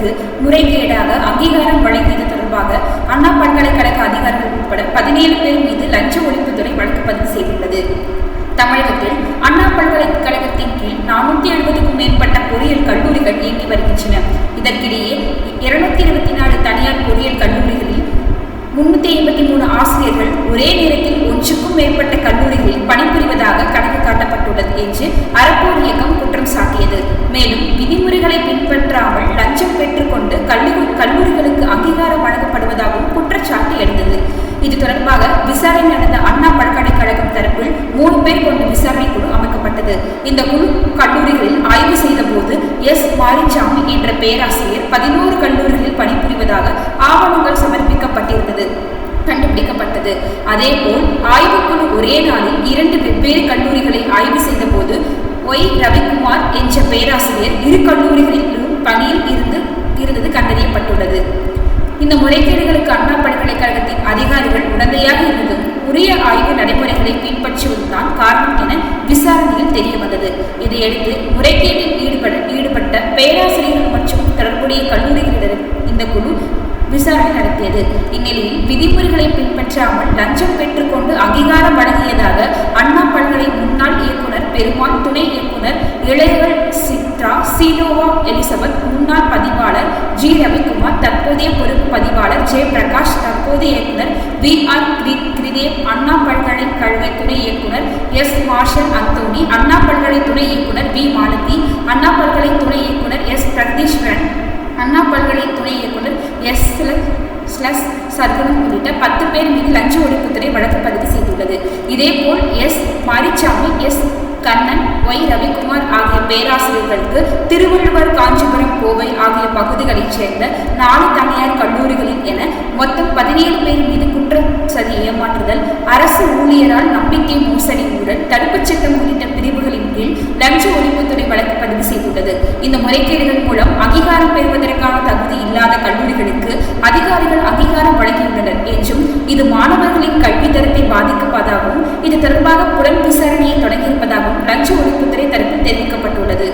கல்லூரிகளுக்கு முறைகேடாக அங்கீகாரம் வழங்கியது தொடர்பாக அண்ணா பல்கலைக்கழக அதிகாரிகள் உட்பட 17 பேர் மீது லஞ்ச ஒழிப்புத்துறை வழக்கு பதிவு செய்துள்ளது. தமிழகத்தில் அண்ணா பல்கலைக்கழகத்தின் கீழ் 470க்கும் மேற்பட்ட பொறியியல் கல்லூரிகள் இயங்கி வருகின்றன. இதற்கிடையே 224 தனியார் பொறியியல் கல்லூரிகளில் 383 ஆசிரியர்கள் ஒரே நேரத்தில் 1க்கும் மேற்பட்ட கல்லூரிகளில் பணிபுரிவதாக கணக்கு காட்டப்பட்டுள்ளது என்று அறப்போர் இயக்கம் குற்றம் சாட்டியது. மேலும் விதிமுறைகளை பின்பற்றாமல் லஞ்சம் பெற்றுக்கொண்டு கல்லூரிகளுக்கு அங்கீகாரம் வழங்கப்படுவதாகவும் குற்றச்சாட்டு எழுந்தது. இது தொடர்பாக விசாரணை நடந்த அண்ணா பல்கலைக்கழகம் தரப்பில் 3 பேர் கொண்ட விசாரணை குழு அமைக்கப்பட்டது. இந்த குழு கல்லூரிகளில் ஆய்வு செய்த போது எஸ். மாரிச்சாமி என்ற பேராசிரியர் 11 கல்லூரிகளில் பணிபுரிவதாக ஆவணங்கள் கண்டுபிடிக்கப்பட்டது. அதேபோல் ஆய்வுக்குழு ஒரே நாளில் 2 வெவ்வேறு கல்லூரிகளை ஆய்வு செய்த போது ஒய். ரவிக்குமார் என்ற பேராசிரியர் 2 கல்லூரிகளிலும் பணியில் இருந்தது கண்டறியப்பட்டுள்ளது. இந்த முறைகேடுகளுக்கு அண்ணா பல்கலைக்கழகத்தின் அதிகாரிகள் உடந்தையாக இருந்தும் உரிய ஆய்வு நடைமுறைகளை பின்பற்றுவதுதான் காரணம் என விசாரணையில் தெரிய வந்தது. இதையடுத்து முறைகேட்டில் ஈடுபட்ட பேராசிரியர்கள் மற்றும் தொடர்புடைய கல்லூரிகளிடம் இந்த குழு விசாரணை நடத்தியது. இந்நிலையில் விதிமுறைகளை பின்பற்றாமல் லஞ்சம் பெற்றுக்கொண்டு அங்கீகாரம் வழங்கியதாக அண்ணா பல்கலை முன்னாள் இயக்குனர் பெருமாள், துணை இயக்குனர் இளையவள் சித்ரா, சீனோவா எலிசபெத், முன்னாள் பதிவாளர் ஜி. ரவிக்குமார், தற்போதைய பொறுப்பு பதிவாளர் ஜெய பிரகாஷ், தற்போதைய இயக்குனர் வி. ஆர். கிரிதேவ், அண்ணா பல்கலைக்கழக துணை இயக்குனர் எஸ். மார்ஷல் அந்தோனி, அண்ணா பல்கலை துணை இயக்குனர் வி. மாலதி, அண்ணா பல்கலை துணை இயக்குனர் எஸ். பிரகதீஸ்வரன், அண்ணா பல்கலை துணை இயக்குனர் எஸ். சர்க்குணம் உள்ளிட்ட 10 பேர் மீது லஞ்ச ஒழிப்புத்துறை வழக்கு பதிவு செய்துள்ளது. இதேபோல் S. Marichami, S. Kannan, Y. Ravikumar ஆகிய பேராசிரியர்களுக்கு திருவள்ளுவர், காஞ்சிபுரம், கோவை ஆகிய பகுதிகளைச் சேர்ந்த 4 தனியார் கல்லூரிகளில் என மொத்தம் 17 பேர் மீது குற்றச்சதி, ஏமாற்றுதல், அரசு ஊழியரால் நம்பிக்கை மோசடி, ஊழல் தடுப்புச் சட்டம் உள்ளிட்ட பிரிவுகளின் கீழ் லஞ்ச ஒழிப்புத்துறை வழக்கு பதிவு செய்துள்ளது. இந்த முறைகேடுகள் மூலம் அங்கீகாரம் பெறுவதற்கான தகுதி இல்லாத கல்லூரிகளுக்கு அதிகாரிகள் அங்கீகாரம் வழங்கியுள்ளனர் என்றும் இது மாணவர்களின் கல்வி தரத்தை பாதிப்பதாகவும் இது தொடர்பாக புலன் விசாரணையை தொடங்கியிருப்பதாகவும் லஞ்ச ஒழிப்புத்துறை தரப்பில் தெரிவிக்கப்பட்டுள்ளது.